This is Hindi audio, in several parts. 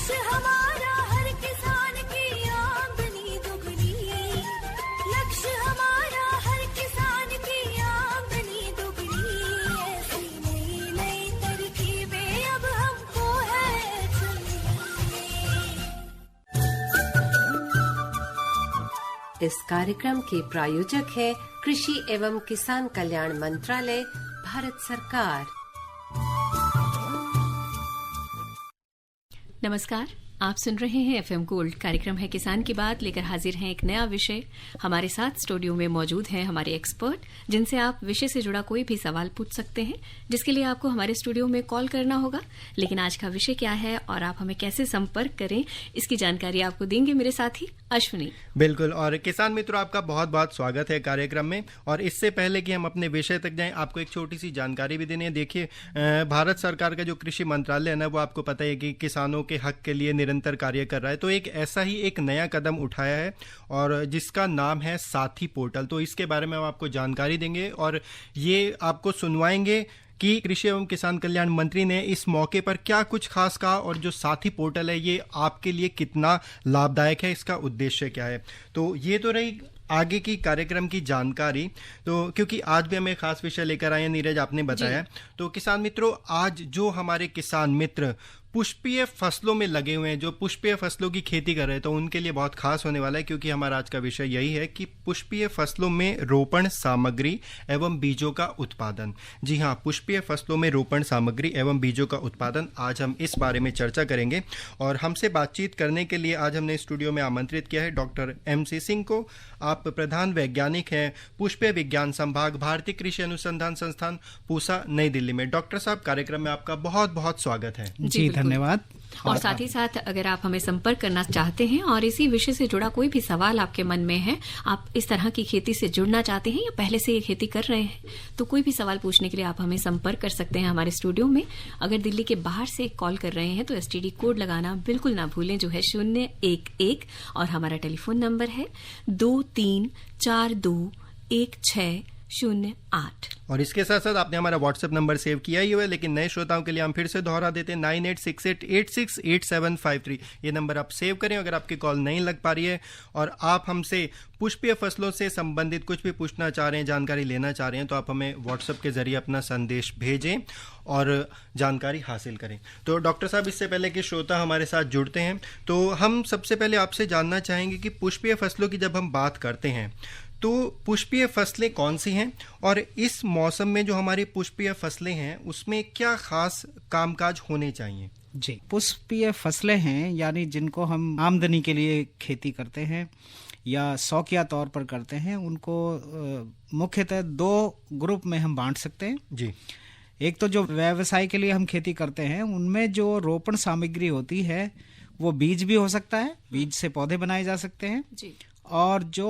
लक्ष्य हमारा हर किसान की आमदनी दुगनी, लक्ष्य हमारा हर किसान की आमदनी दुगनी। ऐसी नई नई तरकीबें अब हमको है चुननी। इस कार्यक्रम के प्रायोजक है कृषि एवं किसान कल्याण मंत्रालय, भारत सरकार। नमस्कार, आप सुन रहे हैं एफएम गोल्ड। कार्यक्रम है किसान की बात, लेकर हाजिर हैं एक नया विषय। हमारे साथ स्टूडियो में मौजूद हैं हमारे एक्सपर्ट, जिनसे आप विषय से जुड़ा कोई भी सवाल पूछ सकते हैं, जिसके लिए आपको हमारे स्टूडियो में कॉल करना होगा। लेकिन आज का विषय क्या है और आप हमें कैसे संपर्क करें, इसकी जानकारी आपको देंगे मेरे साथी अश्विनी। बिल्कुल, और किसान मित्रों, आपका बहुत बहुत स्वागत है कार्यक्रम में। और इससे पहले कि हम अपने विषय तक जाएं, आपको एक छोटी सी जानकारी भी देनी है। देखिए, भारत सरकार का जो कृषि मंत्रालय है ना, वो आपको पता है कि किसानों के हक के लिए निरंतर कार्य कर रहा है। तो एक ऐसा ही एक नया कदम उठाया है, और जिसका नाम है साथी पोर्टल। तो इसके बारे में हम आपको जानकारी देंगे और ये आपको सुनवाएंगे कि कृषि एवं किसान कल्याण मंत्री ने इस मौके पर क्या कुछ खास कहा, और जो साथी पोर्टल है ये आपके लिए कितना लाभदायक है, इसका उद्देश्य क्या है। तो ये तो रही आगे की कार्यक्रम की जानकारी। तो क्योंकि आज भी हमें खास विषय लेकर आए हैं, नीरज आपने बताया। तो किसान मित्रों, आज जो हमारे किसान मित्र पुष्पीय फसलों में लगे हुए हैं, जो पुष्पीय फसलों की खेती कर रहे हैं, तो उनके लिए बहुत खास होने वाला है, क्योंकि हमारा आज का विषय यही है कि पुष्पीय फसलों में रोपण सामग्री एवं बीजों का उत्पादन। जी हाँ, पुष्पीय फसलों में रोपण सामग्री एवं बीजों का उत्पादन, आज हम इस बारे में चर्चा करेंगे। और हमसे बातचीत करने के लिए आज हमने स्टूडियो में आमंत्रित किया है डॉक्टर MC सिंह को। आप प्रधान वैज्ञानिक हैं पुष्पीय विज्ञान संभाग, भारतीय कृषि अनुसंधान संस्थान, पूसा, नई दिल्ली में। डॉक्टर साहब, कार्यक्रम में आपका बहुत बहुत स्वागत है। जी, धन्यवाद। और साथ ही साथ अगर आप हमें संपर्क करना चाहते हैं और इसी विषय से जुड़ा कोई भी सवाल आपके मन में है, आप इस तरह की खेती से जुड़ना चाहते हैं या पहले से ये खेती कर रहे हैं, तो कोई भी सवाल पूछने के लिए आप हमें संपर्क कर सकते हैं हमारे स्टूडियो में। अगर दिल्ली के बाहर से कॉल कर रहे हैं तो STD कोड लगाना बिल्कुल ना भूलें, जो है 011, और हमारा टेलीफोन नंबर है 23421608। और इसके साथ साथ आपने हमारा व्हाट्सएप नंबर सेव किया ही हुआ है, लेकिन नए श्रोताओं के लिए हम फिर से दोहरा देते हैं 9868868753। ये नंबर आप सेव करें अगर आपकी कॉल नहीं लग पा रही है और आप हमसे पुष्पीय फसलों से संबंधित कुछ भी पूछना चाह रहे हैं, जानकारी लेना चाह रहे हैं, तो आप हमें व्हाट्सएप के जरिए अपना संदेश भेजें और जानकारी हासिल करें। तो डॉक्टर साहब, इससे पहले कि श्रोता हमारे साथ जुड़ते हैं, तो हम सबसे पहले आपसे जानना चाहेंगे कि पुष्पीय फसलों की जब हम बात करते हैं तो पुष्पीय फसलें कौन सी हैं, और इस मौसम में जो हमारी पुष्पीय फसलें हैं उसमें क्या खास कामकाज होने चाहिए। जी, पुष्पीय फसलें हैं यानी जिनको हम आमदनी के लिए खेती करते हैं या शौकिया तौर पर करते हैं, उनको मुख्यतः 2 ग्रुप में हम बांट सकते हैं। जी, एक तो जो व्यवसाय के लिए हम खेती करते हैं, उनमें जो रोपण सामग्री होती है वो बीज भी हो सकता है, बीज से पौधे बनाए जा सकते हैं जी। और जो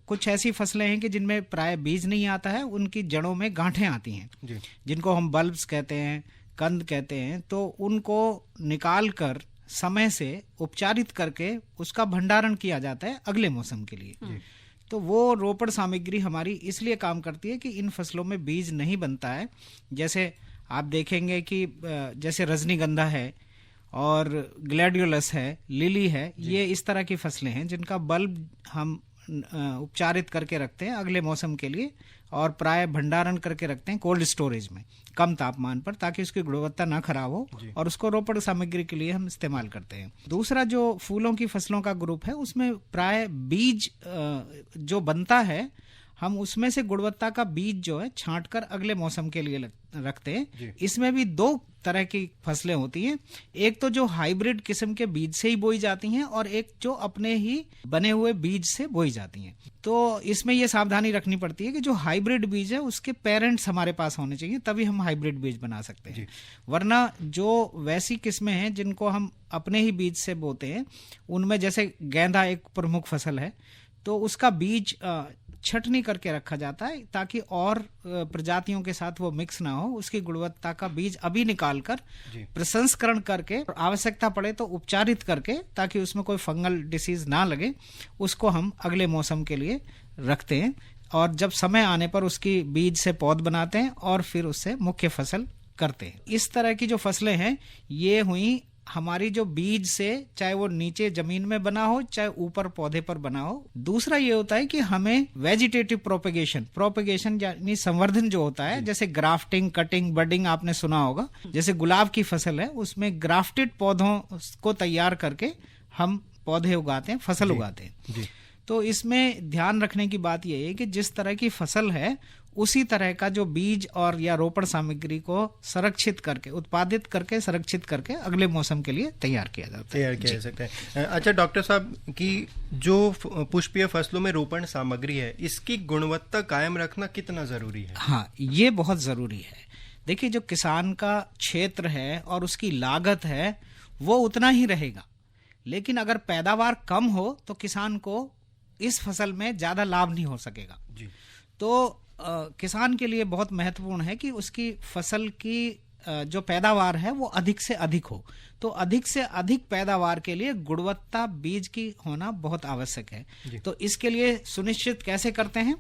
कुछ ऐसी फसलें हैं कि जिनमें प्राय बीज नहीं आता है, उनकी जड़ों में गांठें आती हैं जी। जिनको हम बल्ब्स कहते हैं, कंद कहते हैं, तो उनको निकाल कर समय से उपचारित करके उसका भंडारण किया जाता है अगले मौसम के लिए। तो वो रोपण सामग्री हमारी इसलिए काम करती है कि इन फसलों में बीज नहीं बनता है। जैसे आप देखेंगे कि जैसे रजनीगंधा है और ग्लैडियोलस है, लिली है, ये इस तरह की फसलें हैं जिनका बल्ब हम उपचारित करके रखते हैं अगले मौसम के लिए, और प्राय भंडारण करके रखते हैं कोल्ड स्टोरेज में कम तापमान पर, ताकि उसकी गुणवत्ता ना खराब हो, और उसको रोपण सामग्री के लिए हम इस्तेमाल करते हैं। दूसरा जो फूलों की फसलों का ग्रुप है, उसमें प्राय बीज जो बनता है, हम उसमें से गुणवत्ता का बीज जो है छांटकर अगले मौसम के लिए रखते हैं। इसमें भी 2 तरह की फसलें होती हैं, एक तो जो हाइब्रिड किस्म के बीज से ही बोई जाती हैं और एक जो अपने ही बने हुए बीज से बोई जाती हैं। तो इसमें ये सावधानी रखनी पड़ती है कि जो हाइब्रिड बीज है उसके पेरेंट्स हमारे पास होने चाहिए, तभी हम हाइब्रिड बीज बना सकते हैं। वरना जो वैसी किस्में हैं जिनको हम अपने ही बीज से बोते हैं, उनमें जैसे गेंदा एक प्रमुख फसल है, तो उसका बीज छटनी करके रखा जाता है ताकि और प्रजातियों के साथ वो मिक्स ना हो। उसकी गुणवत्ता का बीज अभी निकालकर प्रसंस्करण करके, आवश्यकता पड़े तो उपचारित करके, ताकि उसमें कोई फंगल डिसीज ना लगे, उसको हम अगले मौसम के लिए रखते हैं। और जब समय आने पर उसकी बीज से पौध बनाते हैं और फिर उससे मुख्य फसल करते हैं। इस तरह की जो फसलें हैं ये हुई हमारी जो बीज से, चाहे वो नीचे जमीन में बना हो चाहे ऊपर पौधे पर बना हो। दूसरा ये होता है कि हमें वेजिटेटिव प्रोपेगेशन यानी संवर्धन जो होता है, जैसे ग्राफ्टिंग, कटिंग, बडिंग आपने सुना होगा। जैसे गुलाब की फसल है, उसमें ग्राफ्टेड पौधों को तैयार करके हम पौधे उगाते हैं, फसल उगाते हैं। तो इसमें ध्यान रखने की बात यह है कि जिस तरह की फसल है उसी तरह का जो बीज और या रोपण सामग्री को संरक्षित करके, उत्पादित करके, संरक्षित करके अगले मौसम के लिए तैयार किया जाता है। तैयार किया जा सकता है। अच्छा डॉक्टर साहब, कि जो पुष्पीय फसलों में रोपण सामग्री है, इसकी गुणवत्ता कायम रखना कितना जरूरी है? हाँ, ये बहुत जरूरी है। देखिए, जो किसान का क्षेत्र है और उसकी लागत है वो उतना ही रहेगा, लेकिन अगर पैदावार कम हो तो किसान को इस फसल में ज्यादा लाभ नहीं हो सकेगा जी। तो किसान के लिए बहुत महत्वपूर्ण है कि उसकी फसल की जो पैदावार है वो अधिक से अधिक हो। तो अधिक से अधिक पैदावार के लिए गुणवत्ता बीज की होना बहुत आवश्यक है। तो इसके लिए सुनिश्चित कैसे करते हैं?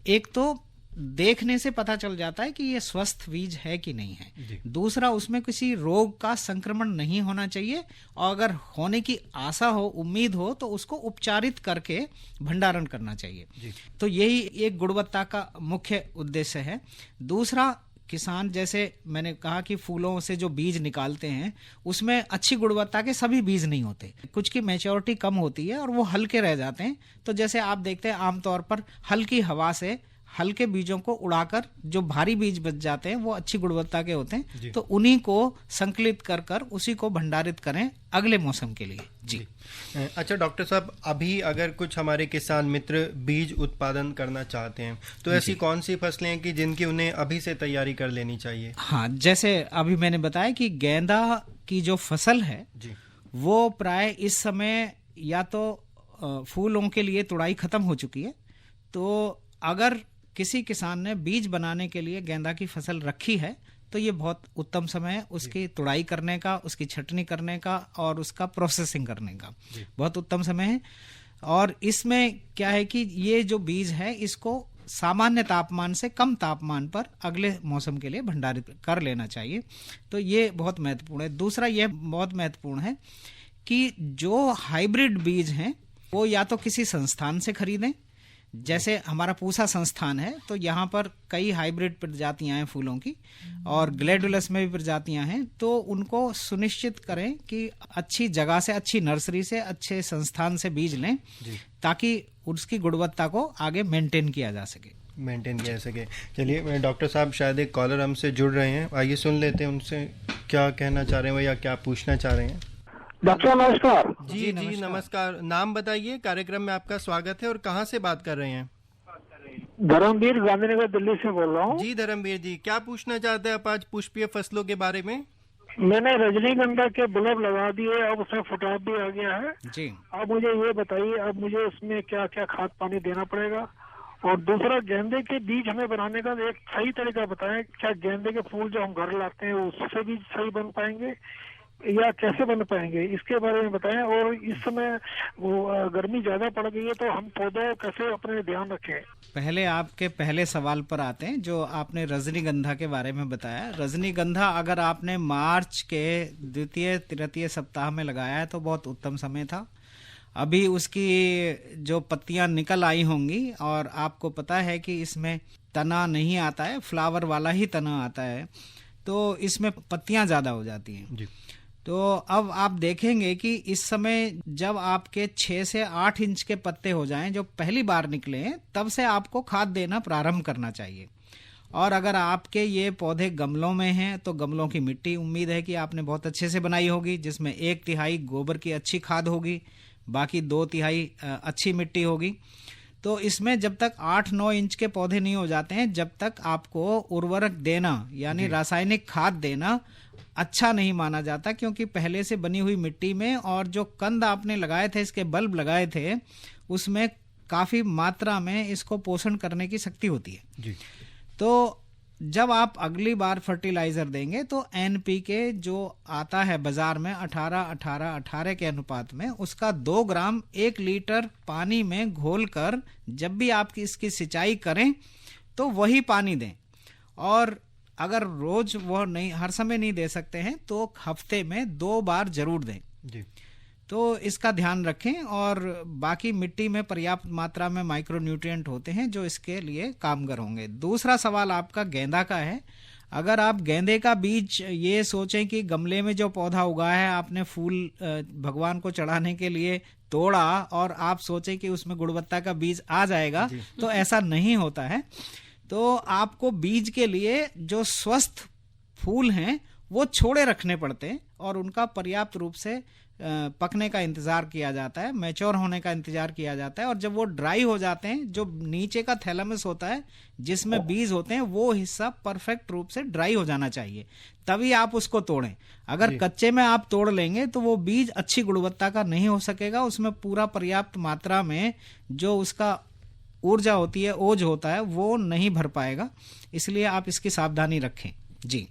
एक तो देखने से पता चल जाता है कि ये स्वस्थ बीज है कि नहीं है। दूसरा, उसमें किसी रोग का संक्रमण नहीं होना चाहिए, और अगर होने की आशा हो, उम्मीद हो, तो उसको उपचारित करके भंडारण करना चाहिए। तो यही एक गुणवत्ता का मुख्य उद्देश्य है। दूसरा, किसान, जैसे मैंने कहा कि फूलों से जो बीज निकालते हैं उसमें अच्छी गुणवत्ता के सभी बीज नहीं होते, कुछ की मैच्योरिटी कम होती है और वो हल्के रह जाते हैं। तो जैसे आप देखते हैं आमतौर पर हल्की हवा से हल्के बीजों को उड़ाकर जो भारी बीज बच जाते हैं वो अच्छी गुणवत्ता के होते हैं। तो उन्हीं को संकलित कर कर उसी को भंडारित करें अगले मौसम के लिए जी। अच्छा डॉक्टर साहब, अभी अगर कुछ हमारे किसान मित्र बीज उत्पादन करना चाहते हैं तो ऐसी कौन सी फसलें हैं कि जिनकी उन्हें अभी से तैयारी कर लेनी चाहिए? हाँ, जैसे अभी मैंने बताया कि गेंदा की जो फसल है वो प्राय इस समय या तो फूलों के लिए तुड़ाई खत्म हो चुकी है। तो अगर किसी किसान ने बीज बनाने के लिए गेंदा की फसल रखी है तो ये बहुत उत्तम समय है उसकी तुड़ाई करने का, उसकी छटनी करने का और उसका प्रोसेसिंग करने का। बहुत उत्तम समय है। और इसमें क्या है कि ये जो बीज है इसको सामान्य तापमान से कम तापमान पर अगले मौसम के लिए भंडारित कर लेना चाहिए। तो ये बहुत महत्वपूर्ण है। दूसरा, ये बहुत महत्वपूर्ण है कि जो हाइब्रिड बीज हैं वो या तो किसी संस्थान से खरीदें, जैसे हमारा पूसा संस्थान है तो यहाँ पर कई हाइब्रिड प्रजातियां हैं फूलों की, और ग्लैडुलस में भी प्रजातियां हैं। तो उनको सुनिश्चित करें कि अच्छी जगह से, अच्छी नर्सरी से, अच्छे संस्थान से बीज लें ताकि उसकी गुणवत्ता को आगे मेंटेन किया जा सके। चलिए डॉक्टर साहब, शायद एक कॉलर हमसे जुड़ रहे हैं, आइए सुन लेते हैं उनसे क्या कहना चाह रहे हैं या क्या पूछना चाह रहे हैं। डॉक्टर नमस्कार। जी नमस्कार। नाम बताइए, कार्यक्रम में आपका स्वागत है, और कहाँ से बात कर रहे हैं? धर्मवीर, गांधीनगर, दिल्ली से बोल रहा हूँ। जी धर्मवीर जी, क्या पूछना चाहते हैं आप आज पुष्पीय फसलों के बारे में? मैंने रजनीगंधा के बल्ब लगा दिए, अब उसमें फुटाव भी आ गया है जी। अब मुझे ये बताइए, अब मुझे उसमें क्या क्या खाद पानी देना पड़ेगा? और दूसरा, गेंदे के बीज हमें बनाने का एक सही तरीका बताएं। क्या गेंदे के फूल जो हम घर लाते हैं उससे भी सही बन पाएंगे या कैसे बन पाएंगे, इसके बारे में बताएं। और इस समय वो गर्मी ज्यादा पड़ गई है तो हम पौधों कैसे अपने ध्यान रखें? पहले आपके पहले सवाल पर आते हैं, जो आपने रजनीगंधा के बारे में बताया। रजनीगंधा अगर आपने मार्च के द्वितीय तृतीय सप्ताह में लगाया है तो बहुत उत्तम समय था। अभी उसकी जो पत्तियां निकल आई होंगी और आपको पता है कि इसमें तना नहीं आता है, फ्लावर वाला ही तना आता है, तो इसमें पत्तियां ज्यादा हो जाती हैं जी। तो अब आप देखेंगे कि इस समय जब आपके 6 से 8 इंच के पत्ते हो जाएं जो पहली बार निकले हैं, तब से आपको खाद देना प्रारंभ करना चाहिए। और अगर आपके ये पौधे गमलों में हैं तो गमलों की मिट्टी उम्मीद है कि आपने बहुत अच्छे से बनाई होगी, जिसमें 1/3 गोबर की अच्छी खाद होगी, बाकी 2/3 अच्छी मिट्टी होगी। तो इसमें जब तक 8-9 इंच के पौधे नहीं हो जाते हैं, जब तक आपको उर्वरक देना यानी रासायनिक खाद देना अच्छा नहीं माना जाता, क्योंकि पहले से बनी हुई मिट्टी में और जो कंद आपने लगाए थे, इसके बल्ब लगाए थे, उसमें काफी मात्रा में इसको पोषण करने की शक्ति होती है जी। तो जब आप अगली बार फर्टिलाइजर देंगे तो NPK जो आता है बाजार में 18-18-18 के अनुपात में, उसका 2 ग्राम 1 लीटर पानी में घोलकर जब भी आप इसकी सिंचाई करें तो वही पानी दें। और अगर रोज वो नहीं, हर समय नहीं दे सकते हैं, तो हफ्ते में 2 बार जरूर दें जी। तो इसका ध्यान रखें। और बाकी मिट्टी में पर्याप्त मात्रा में माइक्रो न्यूट्रिएंट होते हैं जो इसके लिए कामगर होंगे। दूसरा सवाल आपका गेंदा का है। अगर आप गेंदे का बीज ये सोचें कि गमले में जो पौधा उगा है आपने फूल भगवान को चढ़ाने के लिए तोड़ा और आप सोचें कि उसमें गुणवत्ता का बीज आ जाएगा, तो ऐसा नहीं होता है। तो आपको बीज के लिए जो स्वस्थ फूल हैं वो छोड़े रखने पड़ते हैं और उनका पर्याप्त रूप से पकने का इंतजार किया जाता है, मैच्योर होने का इंतजार किया जाता है। और जब वो ड्राई हो जाते हैं, जो नीचे का थैलेमस होता है जिसमें बीज होते हैं, वो हिस्सा परफेक्ट रूप से ड्राई हो जाना चाहिए, तभी आप उसको तोड़ें। अगर कच्चे में आप तोड़ लेंगे तो वो बीज अच्छी गुणवत्ता का नहीं हो सकेगा, उसमें पूरा पर्याप्त मात्रा में जो उसका ऊर्जा होती है, ओज होता है, वो नहीं भर पाएगा। इसलिए आप इसकी सावधानी रखें। जी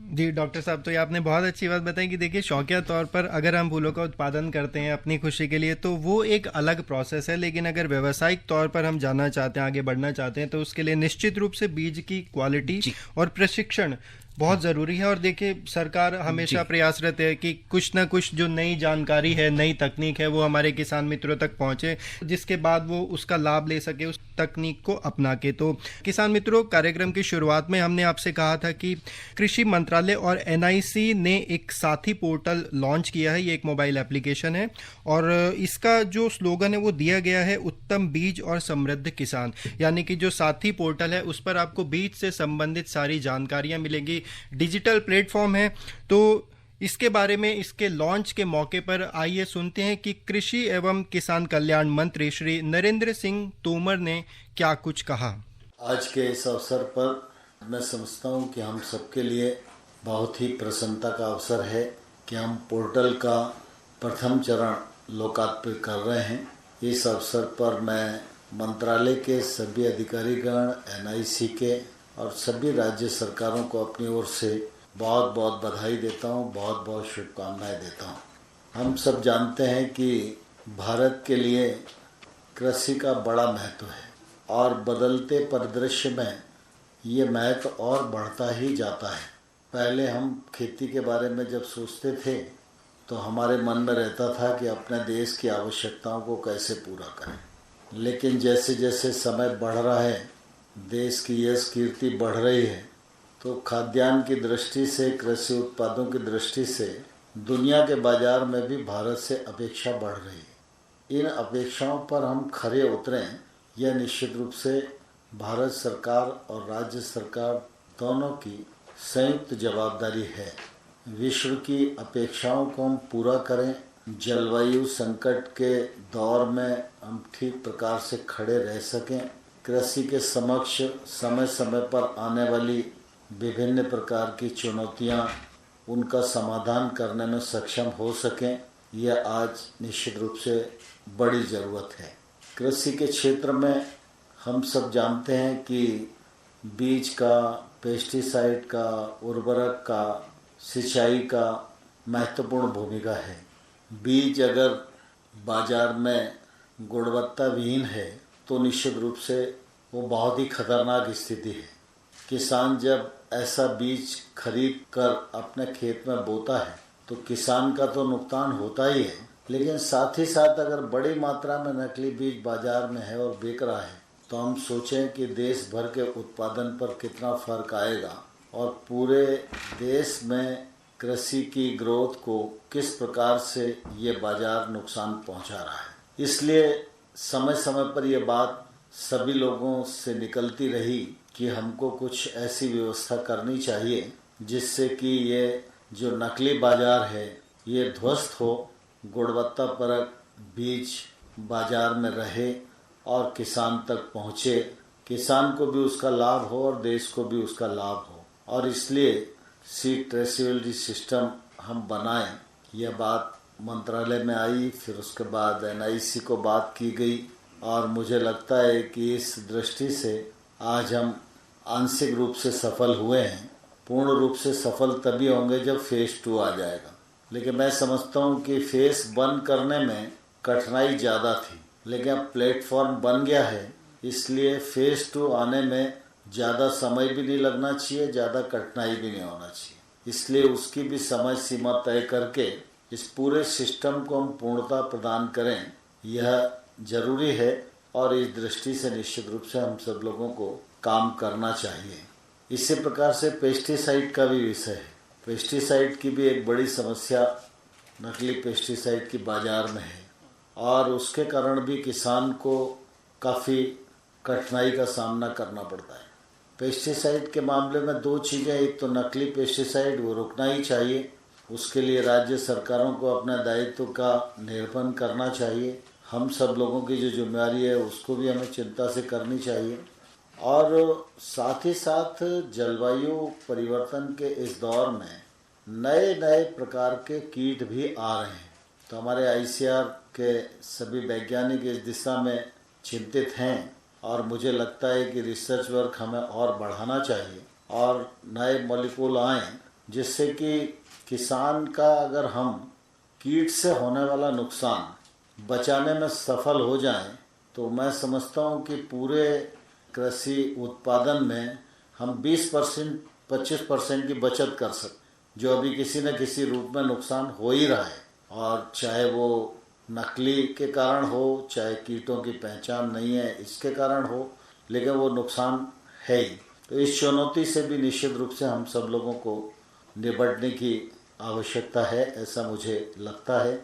जी डॉक्टर साहब, तो ये आपने बहुत अच्छी बात बताई कि देखिए शौकिया तौर पर अगर हम फूलों का उत्पादन करते हैं अपनी खुशी के लिए तो वो एक अलग प्रोसेस है, लेकिन अगर व्यावसायिक तौर पर हम जाना चाहते हैं, आगे बढ़ना चाहते हैं, तो उसके लिए निश्चित रूप से बीज की क्वालिटी और प्रशिक्षण बहुत जरूरी है। और देखिए सरकार हमेशा प्रयासरत है कि कुछ ना कुछ जो नई जानकारी है, नई तकनीक है, वो हमारे किसान मित्रों तक पहुंचे, जिसके बाद वो उसका लाभ ले सके उस तकनीक को अपना के। तो किसान मित्रों, कार्यक्रम की शुरुआत में हमने आपसे कहा था कि कृषि मंत्रालय और NIC ने एक साथी पोर्टल लॉन्च किया है। ये एक मोबाइल एप्लीकेशन है और इसका जो स्लोगन है वो दिया गया है उत्तम बीज और समृद्ध किसान। यानी कि जो साथी पोर्टल है उस पर आपको बीज से संबंधित सारी जानकारियां मिलेंगी, डिजिटल प्लेटफॉर्म है। तो इसके बारे में, इसके लॉन्च के मौके पर आइए सुनते हैं कि कृषि एवं किसान कल्याण मंत्री श्री नरेंद्र सिंह तोमर ने क्या कुछ कहा। आज के इस अवसर पर मैं समझता हूं कि हम सबके लिए बहुत ही प्रसन्नता का अवसर है कि हम पोर्टल का प्रथम चरण लोकार्पित कर रहे हैं। इस अवसर पर मैं मंत्रालय के सभी अधिकारीगण, NIC के और सभी राज्य सरकारों को अपनी ओर से बहुत बहुत बधाई देता हूँ, बहुत बहुत शुभकामनाएं देता हूँ। हम सब जानते हैं कि भारत के लिए कृषि का बड़ा महत्व है और बदलते परिदृश्य में ये महत्व और बढ़ता ही जाता है। पहले हम खेती के बारे में जब सोचते थे तो हमारे मन में रहता था कि अपने देश की आवश्यकताओं को कैसे पूरा करें, लेकिन जैसे जैसे समय बढ़ रहा है, देश की यश कीर्ति बढ़ रही है, तो खाद्यान्न की दृष्टि से, कृषि उत्पादों की दृष्टि से दुनिया के बाजार में भी भारत से अपेक्षा बढ़ रही है। इन अपेक्षाओं पर हम खरे उतरें, यह निश्चित रूप से भारत सरकार और राज्य सरकार दोनों की संयुक्त जवाबदारी है। विश्व की अपेक्षाओं को हम पूरा करें, जलवायु संकट के दौर में हम ठीक प्रकार से खड़े रह सकें, कृषि के समक्ष समय समय पर आने वाली विभिन्न प्रकार की चुनौतियां, उनका समाधान करने में सक्षम हो सकें, यह आज निश्चित रूप से बड़ी ज़रूरत है। कृषि के क्षेत्र में हम सब जानते हैं कि बीज का, पेस्टिसाइड का, उर्वरक का, सिंचाई का महत्वपूर्ण भूमिका है। बीज अगर बाजार में गुणवत्ता विहीन है तो निश्चित रूप से वो बहुत ही खतरनाक स्थिति है। किसान जब ऐसा बीज खरीद कर अपने खेत में बोता है तो किसान का तो नुकसान होता ही है, लेकिन साथ ही साथ अगर बड़ी मात्रा में नकली बीज बाजार में है और बिक रहा है तो हम सोचें कि देश भर के उत्पादन पर कितना फर्क आएगा और पूरे देश में कृषि की ग्रोथ को किस प्रकार से ये बाजार नुकसान पहुंचा रहा है। इसलिए समय समय पर ये बात सभी लोगों से निकलती रही कि हमको कुछ ऐसी व्यवस्था करनी चाहिए जिससे कि ये जो नकली बाजार है ये ध्वस्त हो, गुणवत्ता परक बीज बाजार में रहे और किसान तक पहुँचे, किसान को भी उसका लाभ हो और देश को भी उसका लाभ हो। और इसलिए सीड ट्रेसेबिलिटी सिस्टम हम बनाएं, यह बात मंत्रालय में आई, फिर उसके बाद NIC को बात की गई और मुझे लगता है कि इस दृष्टि से आज हम आंशिक रूप से सफल हुए हैं। पूर्ण रूप से सफल तभी होंगे जब फेज 2 आ जाएगा, लेकिन मैं समझता हूँ कि फेज 1 करने में कठिनाई ज़्यादा थी, लेकिन अब प्लेटफॉर्म बन गया है, इसलिए फेज 2 आने में ज़्यादा समय भी नहीं लगना चाहिए, ज़्यादा कठिनाई भी नहीं होना चाहिए। इसलिए उसकी भी समय सीमा तय करके इस पूरे सिस्टम को हम पूर्णता प्रदान करें, यह जरूरी है। और इस दृष्टि से निश्चित रूप से हम सब लोगों को काम करना चाहिए। इसी प्रकार से पेस्टिसाइड का भी विषय है। पेस्टिसाइड की भी एक बड़ी समस्या नकली पेस्टिसाइड की बाजार में है और उसके कारण भी किसान को काफ़ी कठिनाई का सामना करना पड़ता है। पेस्टिसाइड के मामले में दो चीज़ें, एक तो नकली पेस्टिसाइड वो रुकना ही चाहिए, उसके लिए राज्य सरकारों को अपने दायित्व का निर्वहन करना चाहिए। हम सब लोगों की जो जिम्मेदारी है उसको भी हमें चिंता से करनी चाहिए। और साथ ही साथ जलवायु परिवर्तन के इस दौर में नए नए प्रकार के कीट भी आ रहे हैं, तो हमारे ICAR के सभी वैज्ञानिक इस दिशा में चिंतित हैं और मुझे लगता है कि रिसर्च वर्क हमें और बढ़ाना चाहिए और नए मॉलिक्यूल आएँ जिससे कि किसान का अगर हम कीट से होने वाला नुकसान बचाने में सफल हो जाएं तो मैं समझता हूं कि पूरे कृषि उत्पादन में हम 20% 25% की बचत कर सकते, जो अभी किसी न किसी रूप में नुकसान हो ही रहा है। और चाहे वो नकली के कारण हो, चाहे कीटों की पहचान नहीं है इसके कारण हो, लेकिन वो नुकसान है ही। तो इस चुनौती से भी निश्चित रूप से हम सब लोगों को निपटने की आवश्यकता है, ऐसा मुझे लगता है।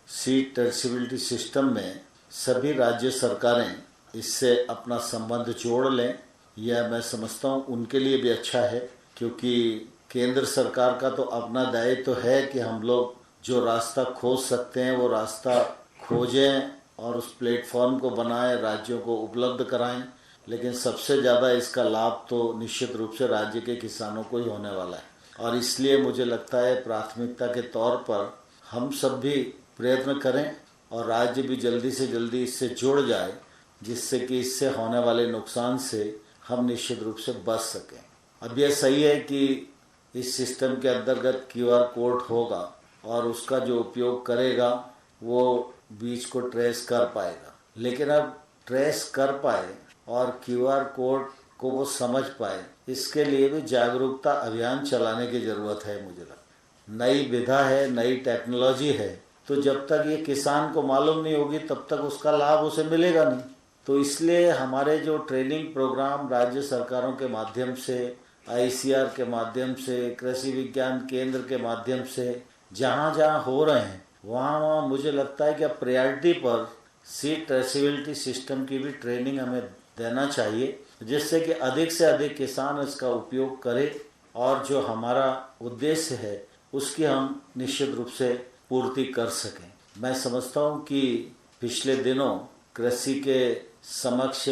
सीड ट्रेसेबिलिटी सिस्टम में सभी राज्य सरकारें इससे अपना संबंध जोड़ लें, यह मैं समझता हूँ उनके लिए भी अच्छा है, क्योंकि केंद्र सरकार का तो अपना दायित्व है कि हम लोग जो रास्ता खोज सकते हैं वो रास्ता खोजें और उस प्लेटफॉर्म को बनाएं, राज्यों को उपलब्ध कराएं। लेकिन सबसे ज़्यादा इसका लाभ तो निश्चित रूप से राज्य के किसानों को ही होने वाला है और इसलिए मुझे लगता है प्राथमिकता के तौर पर हम सब भी प्रयत्न करें और राज्य भी जल्दी से जल्दी इससे जुड़ जाए, जिससे कि इससे होने वाले नुकसान से हम निश्चित रूप से बच सकें। अब यह सही है कि इस सिस्टम के अंतर्गत QR कोड होगा और उसका जो उपयोग करेगा वो बीज को ट्रेस कर पाएगा, लेकिन अब ट्रेस कर पाए और QR कोड को वो समझ पाए, इसके लिए भी जागरूकता अभियान चलाने की ज़रूरत है। मुझे लगता नई विधा है, नई टेक्नोलॉजी है, तो जब तक ये किसान को मालूम नहीं होगी तब तक उसका लाभ उसे मिलेगा नहीं। तो इसलिए हमारे जो ट्रेनिंग प्रोग्राम राज्य सरकारों के माध्यम से, ICAR के माध्यम से, कृषि विज्ञान केंद्र के माध्यम से जहाँ जहाँ हो रहे हैं वहाँ मुझे लगता है कि अब प्रायोरिटी पर सीड ट्रेसेबिलिटी सिस्टम की भी ट्रेनिंग हमें देना चाहिए, जिससे कि अधिक से अधिक किसान इसका उपयोग करें और जो हमारा उद्देश्य है उसकी हम निश्चित रूप से पूर्ति कर सकें। मैं समझता हूँ कि पिछले दिनों कृषि के समक्ष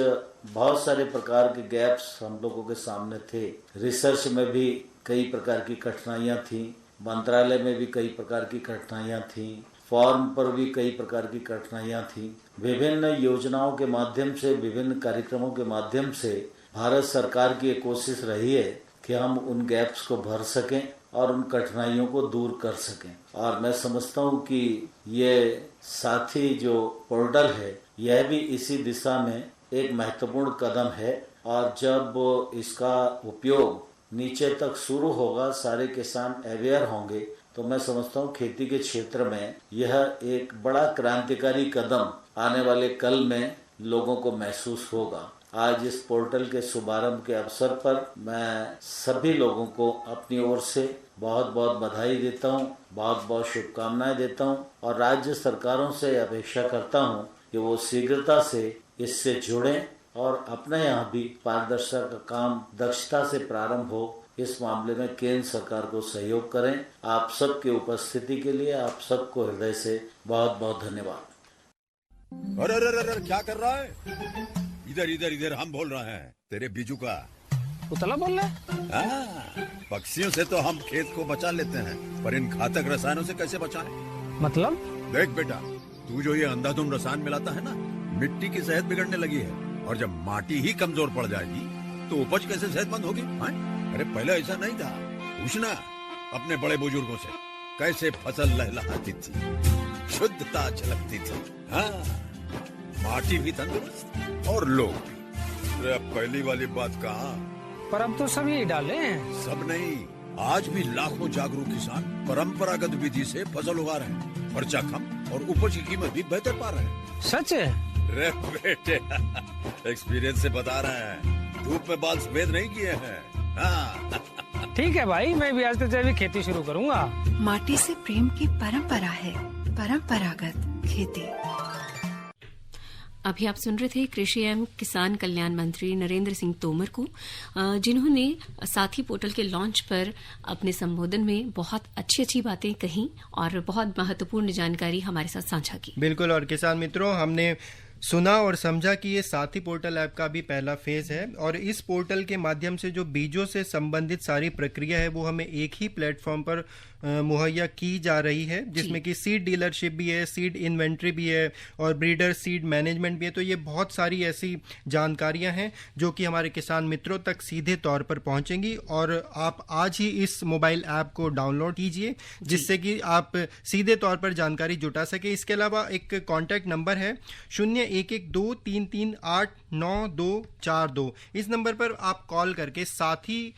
बहुत सारे प्रकार के गैप्स हम लोगों के सामने थे। रिसर्च में भी कई प्रकार की कठिनाइयाँ थीं, मंत्रालय में भी कई प्रकार की कठिनाइयाँ थीं, फॉर्म पर भी कई प्रकार की कठिनाइयाँ थीं। विभिन्न योजनाओं के माध्यम से, विभिन्न कार्यक्रमों के माध्यम से भारत सरकार की एक कोशिश रही है कि हम उन गैप्स को भर सकें और उन कठिनाइयों को दूर कर सकें। और मैं समझता हूँ कि ये साथी जो पोर्टल है यह भी इसी दिशा में एक महत्वपूर्ण कदम है और जब इसका उपयोग नीचे तक शुरू होगा, सारे किसान अवेयर होंगे, तो मैं समझता हूँ खेती के क्षेत्र में यह एक बड़ा क्रांतिकारी कदम आने वाले कल में लोगों को महसूस होगा। आज इस पोर्टल के शुभारंभ के अवसर पर मैं सभी लोगों को अपनी ओर से बहुत बहुत बधाई देता हूँ, बहुत बहुत शुभकामनाएं देता हूँ और राज्य सरकारों से अपेक्षा करता हूँ कि वो शीघ्रता से इससे जुड़ें और अपने यहाँ भी पारदर्शिता का काम दक्षता से प्रारंभ हो, इस मामले में केंद्र सरकार को सहयोग करें। आप सबकी उपस्थिति के लिए आप सबको हृदय से बहुत बहुत धन्यवाद। अरे अरे अरे क्या कर रहा है? इधर इधर इधर हम बोल रहे हैं तेरे बीजू का। उतला बोल रहा है? पक्षियों से तो हम खेत को बचा लेते हैं, पर इन घातक रसायनों से कैसे बचाएं? मतलब? देख बेटा, तू जो ये अंधाधुंध रसायन मिलाता है ना, मिट्टी की सेहत बिगड़ने लगी है और जब माटी ही कमजोर पड़ जाएगी तो उपज कैसे सेहतमंद होगी? अरे पहले ऐसा नहीं था। पूछना अपने बड़े बुजुर्गों से, कैसे फसल लहलहाती थी, शुद्धता झलकती थी। हाँ, माटी भी तंदुरुस्त और लोग भी। अरे अब पहली वाली बात कहाँ, पर अब तो सभी डाले हैं। सब नहीं, आज भी लाखों जागरूक किसान परंपरागत विधि से फसल उगा रहे हैं। खर्चा कम और उपज की कीमत भी बेहतर पा रहे हैं। सच है? रे बेटे एक्सपीरियंस से बता रहे हैं, धूप में बाल सफेद नहीं किए हैं। हाँ। ठीक है भाई, मैं भी आज से जैविक खेती शुरू करूंगा। माटी से प्रेम की परंपरा है, परंपरागत खेती। अभी आप सुन रहे थे कृषि एवं किसान कल्याण मंत्री नरेंद्र सिंह तोमर को, जिन्होंने साथी पोर्टल के लॉन्च पर अपने संबोधन में बहुत अच्छी बातें कही और बहुत महत्वपूर्ण जानकारी हमारे साथ साझा की। बिल्कुल, और किसान मित्रों, हमने सुना और समझा कि ये साथी पोर्टल ऐप का भी पहला फेज है और इस पोर्टल के माध्यम से जो बीजों से संबंधित सारी प्रक्रिया है वो हमें एक ही प्लेटफॉर्म पर मुहैया की जा रही है, जिसमें कि सीड डीलरशिप भी है, सीड इन्वेंट्री भी है और ब्रीडर सीड मैनेजमेंट भी है। तो ये बहुत सारी ऐसी जानकारियां हैं जो कि हमारे किसान मित्रों तक सीधे तौर पर पहुंचेंगी और आप आज ही इस मोबाइल ऐप को डाउनलोड कीजिए, जिससे कि आप सीधे तौर पर जानकारी जुटा सके। इसके अलावा एक कॉन्टैक्ट नंबर है 011233894242। इस नंबर पर आप कॉल करके साथी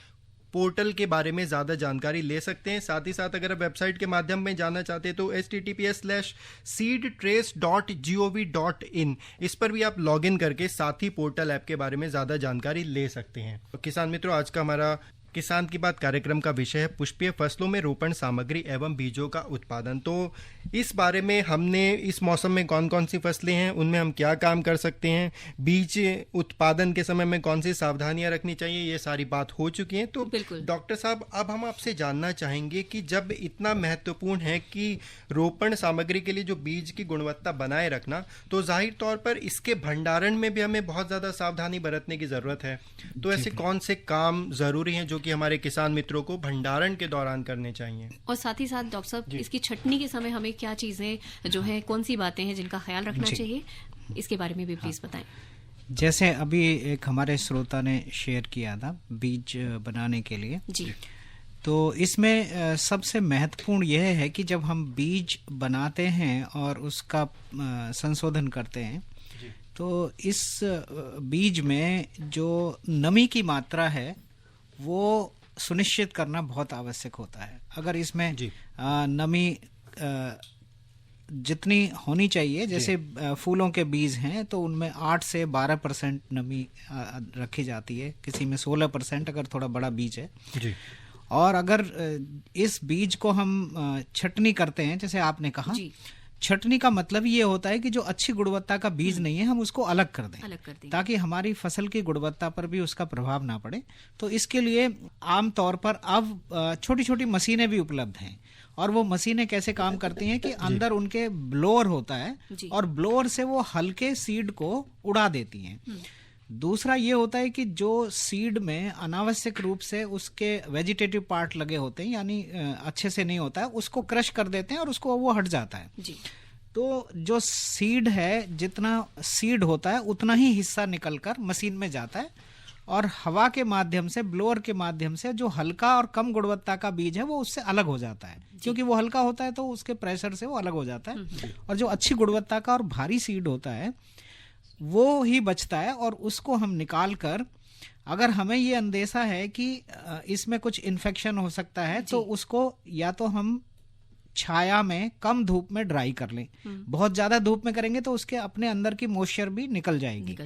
पोर्टल के बारे में ज़्यादा जानकारी ले सकते हैं। साथ ही साथ अगर आप वेबसाइट के माध्यम में जाना चाहते हैं तो https:/seedtrace.gov.in इस पर भी आप लॉगिन करके साथी पोर्टल ऐप के बारे में ज़्यादा जानकारी ले सकते हैं। तो किसान मित्रों, आज का हमारा किसान की बात कार्यक्रम का विषय है पुष्पीय फसलों में रोपण सामग्री एवं बीजों का उत्पादन। तो इस बारे में हमने इस मौसम में कौन कौन सी फसलें हैं, उनमें हम क्या काम कर सकते हैं, बीज उत्पादन के समय में कौन सी सावधानियां रखनी चाहिए, ये सारी बात हो चुकी है। तो डॉक्टर साहब, अब हम आपसे जानना चाहेंगे कि जब इतना महत्वपूर्ण है कि रोपण सामग्री के लिए जो बीज की गुणवत्ता बनाए रखना, तो जाहिर तौर पर इसके भंडारण में भी हमें बहुत ज्यादा सावधानी बरतने की जरूरत है। तो ऐसे कौन से काम जरूरी हैं जो कि हमारे किसान मित्रों को भंडारण के दौरान करने चाहिए? और साथ ही साथ डॉक्टर साहब, इसकी छटनी के समय हमें क्या चीजें जो है, कौन सी बातें हैं जिनका ख्याल रखना चाहिए, इसके बारे में भी प्लीज बताएं। जैसे अभी एक हमारे श्रोता ने शेयर किया था बीज बनाने के लिए जी, तो इसमें सबसे महत्वपूर्ण यह है कि जब हम बीज बनाते हैं और उसका संशोधन करते हैं तो इस बीज में जो नमी की मात्रा है वो सुनिश्चित करना बहुत आवश्यक होता है। अगर इसमें नमी जितनी होनी चाहिए, जैसे फूलों के बीज हैं तो उनमें 8 से 12% नमी रखी जाती है, किसी में 16% अगर थोड़ा बड़ा बीज है जी। और अगर इस बीज को हम छटनी करते हैं, जैसे आपने कहा, छटनी का मतलब ये होता है कि जो अच्छी गुणवत्ता का बीज नहीं है हम उसको अलग कर दें, ताकि हमारी फसल की गुणवत्ता पर भी उसका प्रभाव ना पड़े। तो इसके लिए आमतौर पर अब छोटी छोटी मशीनें भी उपलब्ध हैं और वो मशीनें कैसे काम करती हैं कि अंदर उनके ब्लोअर होता है और ब्लोअर से वो हल्के सीड को उड़ा देती हैं। दूसरा ये होता है कि जो सीड में अनावश्यक रूप से उसके वेजिटेटिव पार्ट लगे होते हैं, यानी अच्छे से नहीं होता है, उसको क्रश कर देते हैं और उसको वो हट जाता है जी। तो जो सीड है, जितना सीड होता है उतना ही हिस्सा निकलकर मशीन में जाता है और हवा के माध्यम से, ब्लोअर के माध्यम से जो हल्का और कम गुणवत्ता का बीज है वो उससे अलग हो जाता है, क्योंकि वो हल्का होता है तो उसके प्रेशर से वो अलग हो जाता है। और जो अच्छी गुणवत्ता का और भारी सीड होता है वो ही बचता है और उसको हम निकाल कर, अगर हमें ये अंदेशा है कि इसमें कुछ इन्फेक्शन हो सकता है तो उसको या तो हम छाया में, कम धूप में ड्राई कर लें। बहुत ज्यादा धूप में करेंगे तो उसके अपने अंदर की मॉइस्चर भी निकल जाएगी।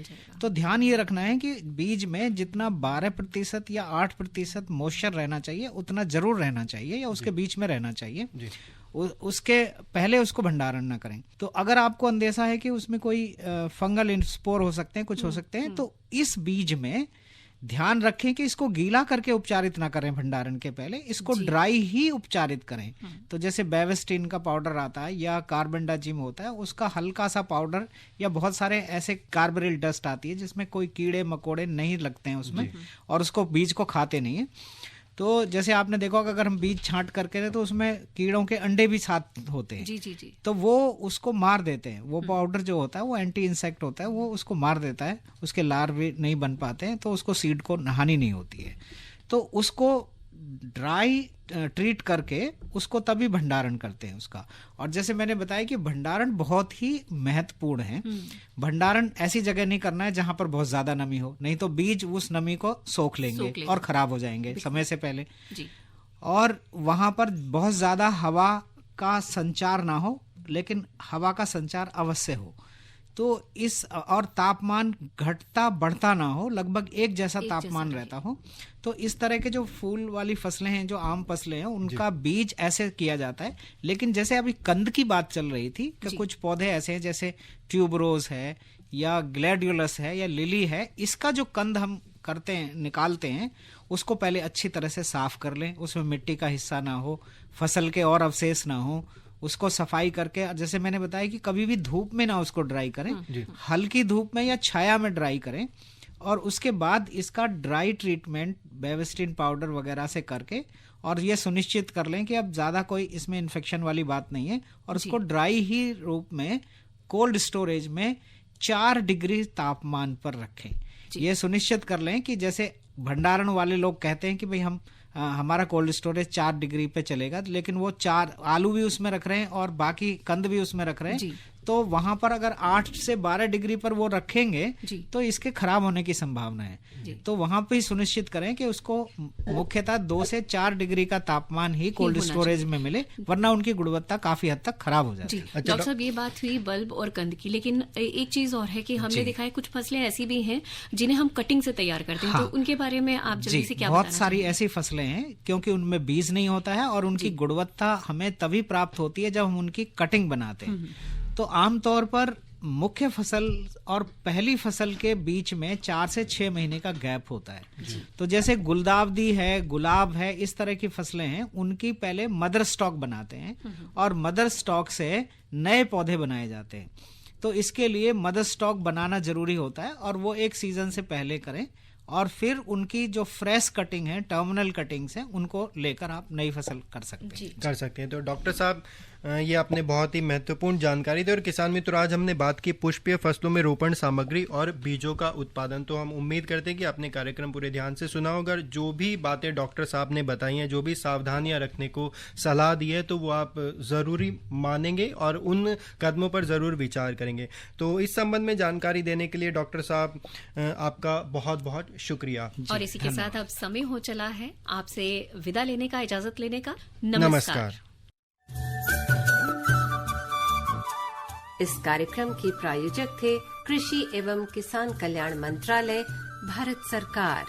तो ध्यान ये रखना है कि बीज में जितना 12% या 8% मॉइस्चर रहना चाहिए उतना जरूर रहना चाहिए या उसके बीच में रहना चाहिए। उसके पहले उसको भंडारण ना करें। तो अगर आपको अंदेशा है कि उसमें कोई फंगल स्पोर हो सकते हैं, कुछ हो सकते हैं, तो इस बीज में ध्यान रखें कि इसको गीला करके उपचारित ना करें भंडारण के पहले, इसको ड्राई ही उपचारित करें। तो जैसे बेवेस्टिन का पाउडर आता है या कार्बेंडाजिम होता है, उसका हल्का सा पाउडर, या बहुत सारे ऐसे कार्बोरिल डस्ट आती है जिसमें कोई कीड़े मकोड़े नहीं लगते हैं उसमें और उसको बीज को खाते नहीं है। तो जैसे आपने देखा होगा अगर हम बीज छांट करके तो उसमें कीड़ों के अंडे भी साथ होते हैं जी। तो वो उसको मार देते हैं। वो पाउडर जो होता है वो एंटी इंसेक्ट होता है, वो उसको मार देता है, उसके लार्वे नहीं बन पाते हैं, तो उसको सीड को हानि नहीं होती है। तो उसको ड्राई ट्रीट करके उसको तभी भंडारण करते हैं उसका। और जैसे मैंने बताया कि भंडारण बहुत ही महत्वपूर्ण है। भंडारण ऐसी जगह नहीं करना है जहां पर बहुत ज्यादा नमी हो, नहीं तो बीज उस नमी को सोख लेंगे और खराब हो जाएंगे समय से पहले जी। और वहां पर बहुत ज्यादा हवा का संचार ना हो, लेकिन हवा का संचार अवश्य हो। तो इस और तापमान घटता बढ़ता ना हो, लगभग एक जैसा तापमान रहता हो। तो इस तरह के जो फूल वाली फसलें हैं, जो आम फसलें हैं, उनका बीज ऐसे किया जाता है। लेकिन जैसे अभी कंद की बात चल रही थी कि कुछ पौधे ऐसे हैं जैसे ट्यूबरोज है या ग्लैडियोलस है या लिली है, इसका जो कंद हम करते हैं, निकालते हैं, उसको पहले अच्छी तरह से साफ कर लें, उसमें मिट्टी का हिस्सा ना हो, फसल के और अवशेष ना हो, उसको सफाई करके, जैसे मैंने बताया कि कभी भी धूप में ना उसको ड्राई करें, हल्की धूप में या छाया में ड्राई करें। और उसके बाद इसका ड्राई ट्रीटमेंट बेविस्टिन पाउडर वगैरह से करके, और ये सुनिश्चित कर लें कि अब ज्यादा कोई इसमें इन्फेक्शन वाली बात नहीं है, और उसको ड्राई ही रूप में कोल्ड स्टोरेज में 4 डिग्री तापमान पर रखें। ये सुनिश्चित कर लें कि जैसे भंडारण वाले लोग कहते हैं कि भाई हमारा कोल्ड स्टोरेज 4 डिग्री पे चलेगा, लेकिन वो 4 आलू भी उसमें रख रहे हैं और बाकी कंद भी उसमें रख रहे हैं, तो वहां पर अगर 8 से 12 डिग्री पर वो रखेंगे तो इसके खराब होने की संभावना है। तो वहां पे ही सुनिश्चित करें कि उसको मुख्यतः 2 से 4 डिग्री का तापमान ही कोल्ड स्टोरेज में मिले, वरना उनकी गुणवत्ता काफी हद तक खराब हो जाती है। डॉक्टर साहब, ये बात हुई बल्ब और कंद की, लेकिन एक चीज और है कि हमने देखा है कुछ फसलें ऐसी भी हैं जिन्हें हम कटिंग से तैयार करते हैं। तो उनके बारे में आप जल्दी से क्या बताना बहुत सारी ऐसी फसलें हैं क्योंकि उनमें बीज नहीं होता है, और उनकी गुणवत्ता हमें तभी प्राप्त होती है जब हम उनकी कटिंग बनाते हैं। तो आमतौर पर मुख्य फसल और पहली फसल के बीच में 4 से 6 महीने का गैप होता है। तो जैसे गुलदावदी है, गुलाब है, इस तरह की फसलें हैं, उनकी पहले मदर स्टॉक बनाते हैं और मदर स्टॉक से नए पौधे बनाए जाते हैं। तो इसके लिए मदर स्टॉक बनाना जरूरी होता है, और वो एक सीजन से पहले करें, और फिर उनकी जो फ्रेश कटिंग है, टर्मिनल कटिंग्स हैं, उनको लेकर आप नई फसल कर सकते हैं। तो डॉक्टर साहब, ये आपने बहुत ही महत्वपूर्ण जानकारी दी। और किसान मित्र, आज हमने बात की पुष्पीय फसलों में रोपण सामग्री और बीजों का उत्पादन। तो हम उम्मीद करते हैं कि आपने कार्यक्रम पूरे ध्यान से सुना होगा। जो भी बातें डॉक्टर साहब ने बताई हैं, जो भी सावधानियां रखने को सलाह दी है, तो वो आप जरूरी मानेंगे और उन कदमों पर जरूर विचार करेंगे। तो इस संबंध में जानकारी देने के लिए डॉक्टर साहब आपका बहुत बहुत शुक्रिया। और इसी के साथ अब समय हो चला है आपसे विदा लेने का, इजाजत लेने का। नमस्कार। इस कार्यक्रम के प्रायोजक थे कृषि एवं किसान कल्याण मंत्रालय, भारत सरकार।